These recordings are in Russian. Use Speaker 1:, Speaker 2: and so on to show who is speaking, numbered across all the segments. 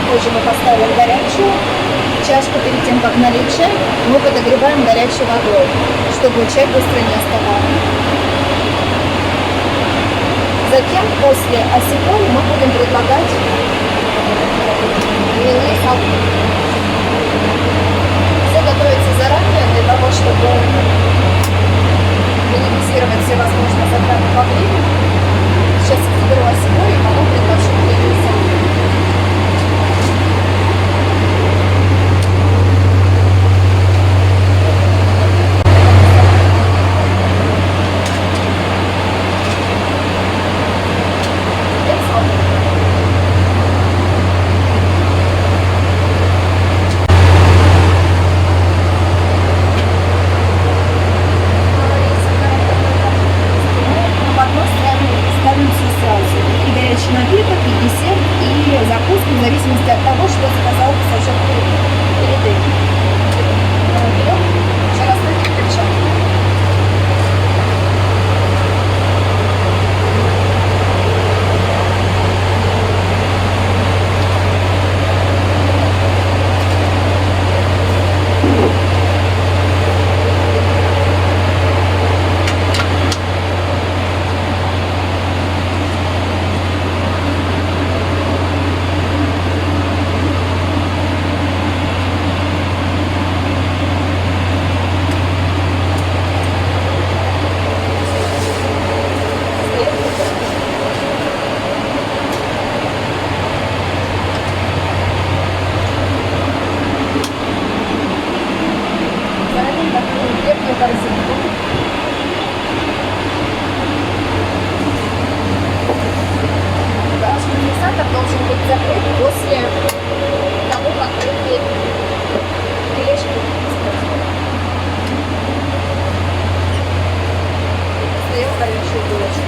Speaker 1: позже мы поставим горячую чашку. Перед тем, как налить чай, мы подогреваем горячей водой, чтобы чай быстро не остывал. Затем, после осиполи, мы будем предлагать льняные салфетки. Все готовится заранее для того, чтобы минимизировать все возможные затраты по времени. Сейчас я заберу осиполи, и потом предложу льняные салфетки. Напиток, и десерт, и закуску, в зависимости от того, что заказал пассажир перед этим. Берем, еще раз ставим перчатки. Должен быть закрыт после того, как мы тележку используем. Достаем горячую булочку.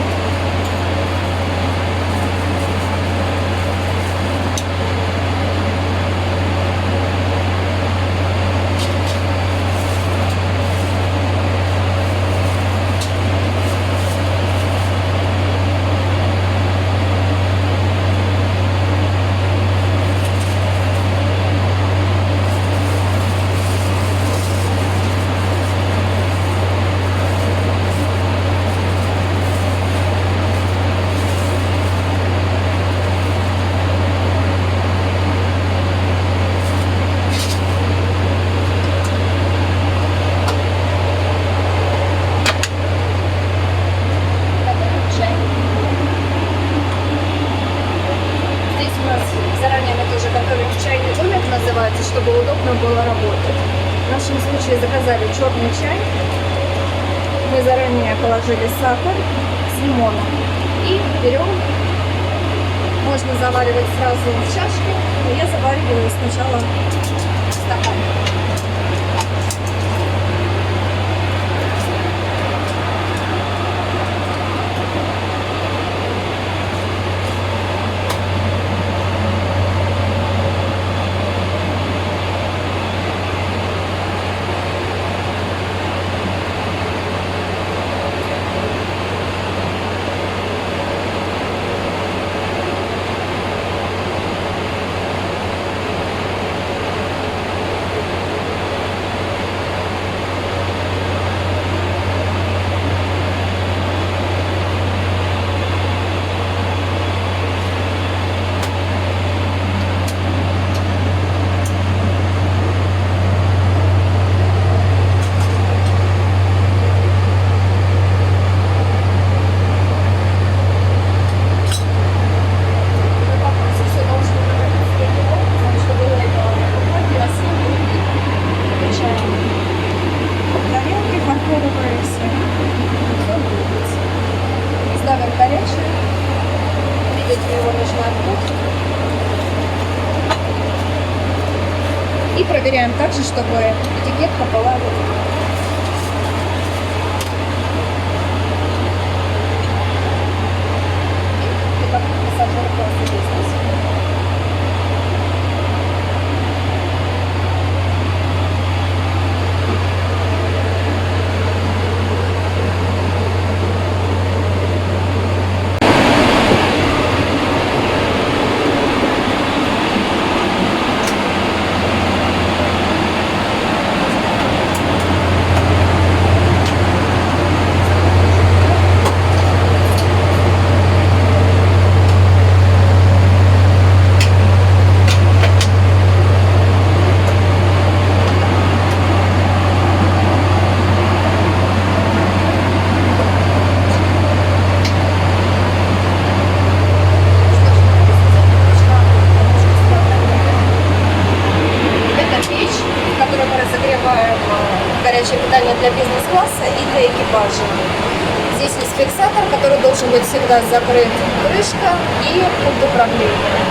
Speaker 1: Чтобы удобно было работать. В нашем случае заказали черный чай. Мы заранее положили сахар с лимоном. И берем, можно заваривать сразу в чашке, но я завариваю сначала в стакане. Ставим горячее. Видите, его нужно открыть. И проверяем также, чтобы этикетка была и как пассажир просто здесь. обслуживания для бизнес-класса и для экипажа. Здесь есть фиксатор, который должен быть всегда закрыт, крышка и пульт управления.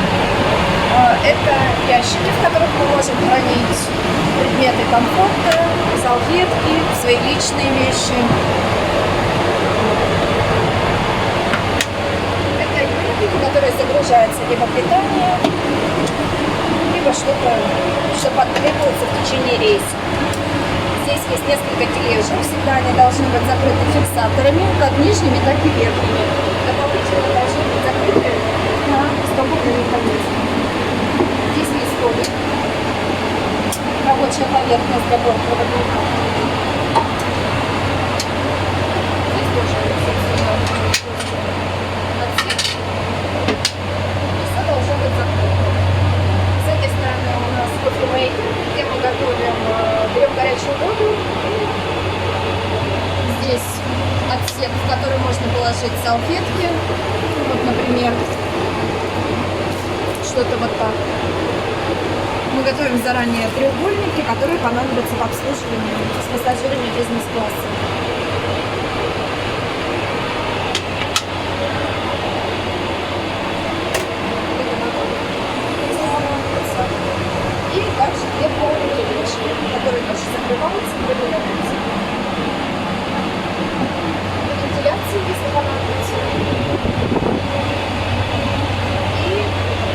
Speaker 1: Это ящики, в которых мы можем хранить предметы комфорта, салфетки, свои личные вещи. Это юники, в которые загружается либо питание, либо что-то, что потребуется в течение рейса. Здесь есть несколько тележек, всегда они должны быть закрыты фиксаторами, как нижними, так и верхними. Дополнительно должны быть закрыты на свободный механизм. Здесь есть столик, рабочая поверхность для бортпроводника. Здесь тоже рецепционный отсек. И все должно быть закрыто. С этой стороны у нас кофемейкер, где мы берем горячую воду. Здесь отсек, в который можно положить салфетки. Вот, например, что-то вот так. Мы готовим заранее треугольники, которые понадобятся в обслуживании с пассажирами бизнес-класса. И также две полные тележки, которые тоже закрываются и выдвигаются. Вентиляции, если понадобится. И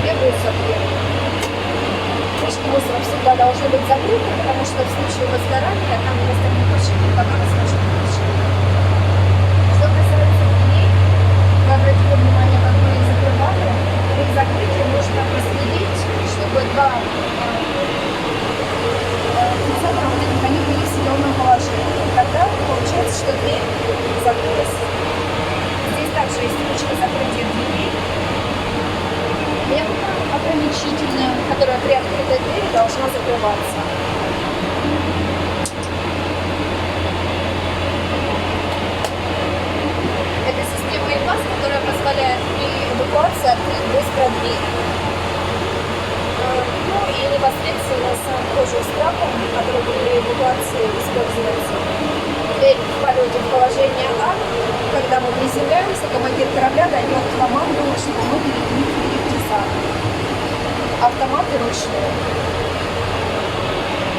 Speaker 1: две мусорки. Крышки мусора всегда должны быть закрыты, потому что в случае возгорания там есть огнетушитель, который сможет включить. Что касается дверей, вы обратили внимание, как мы их закрывали. При их закрытии нужно проследить, чтобы два фиксатора вот этих, они были в съемном положении. Тогда получается, что дверь закрылась. Здесь также есть ручка закрытия дверей. Лента ограничительная, которая при открытой двери должна закрываться. Это система EPAS, которая позволяет при эвакуации открыть быстро дверь. Ну и непосредственно сам кожу с трапом, который при эвакуации используется. Дверь в полете в положение А. Когда мы приземляемся, командир корабля дает команду, чтобы мы перекрыли сад. Автоматы ручные.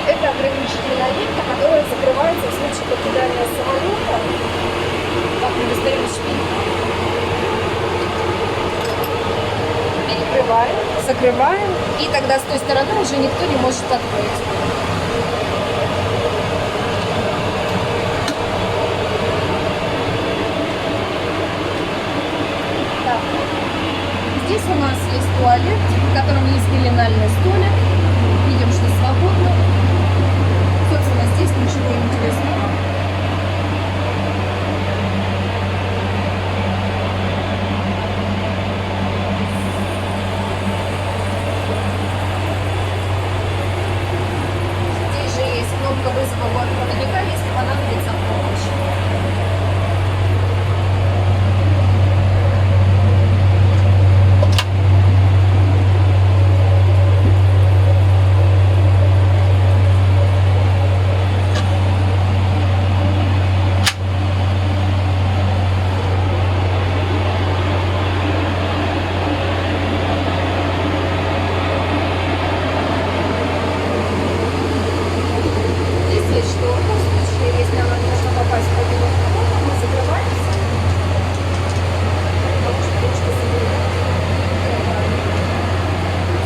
Speaker 1: Это ограничительная лента, которая закрывается в случае покидания самолета. Так, мы достаем шпильку. Перекрываем, закрываем, и тогда с той стороны уже никто не может открыть. Так. Здесь у нас есть туалет, в котором есть пеленальный столик. Видим, что свободно. Собственно, здесь ничего интересного. Здесь же есть кнопка вызова бортпроводника, если понадобится помощь.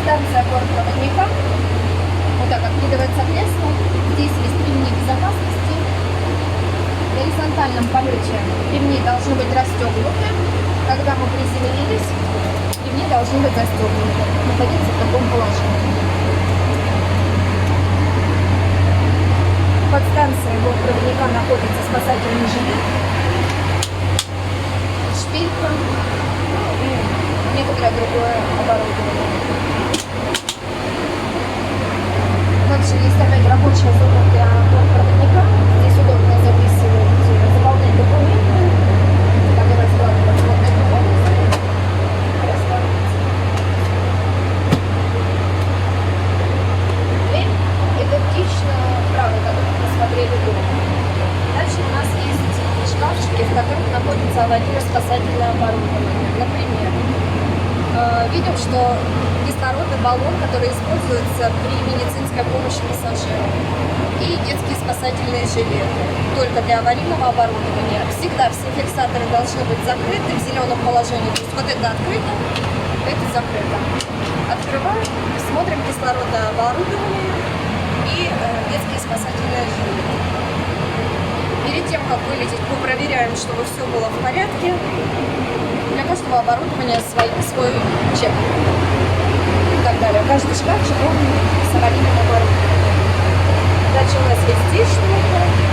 Speaker 1: Станция бортпроводника. Вот так откидывается кресло. Здесь есть ремни безопасности. В горизонтальном полете ремни должны быть расстегнуты. Когда мы приземлились, ремни должны быть застегнуты. Находиться в таком положении. Под станцией бортпроводника находится спасательный жилет, шпилька и некоторое другое оборудование. Также есть опять рабочая зона для бортпроводника. Здесь удобно записывать, заполнять документы, которые складываются вот таким образом. Дверь идентично правой, которую мы смотрели дома. аварийно-спасательное оборудование. Например, видим, что кислородный баллон, который используется при медицинской помощи пассажирам, и детские спасательные жилеты только для аварийного оборудования. Всегда все фиксаторы должны быть закрыты в зеленом положении. То есть вот это открыто, это закрыто. Открываем, смотрим кислородное оборудование и детские спасательные жилеты. Перед тем, как вылететь, мы проверяем, чтобы все было в порядке. Для каждого оборудования свой чек и так далее. Каждый шкафчик он с аварийным оборудованием. Дальше у нас есть здесь шторка.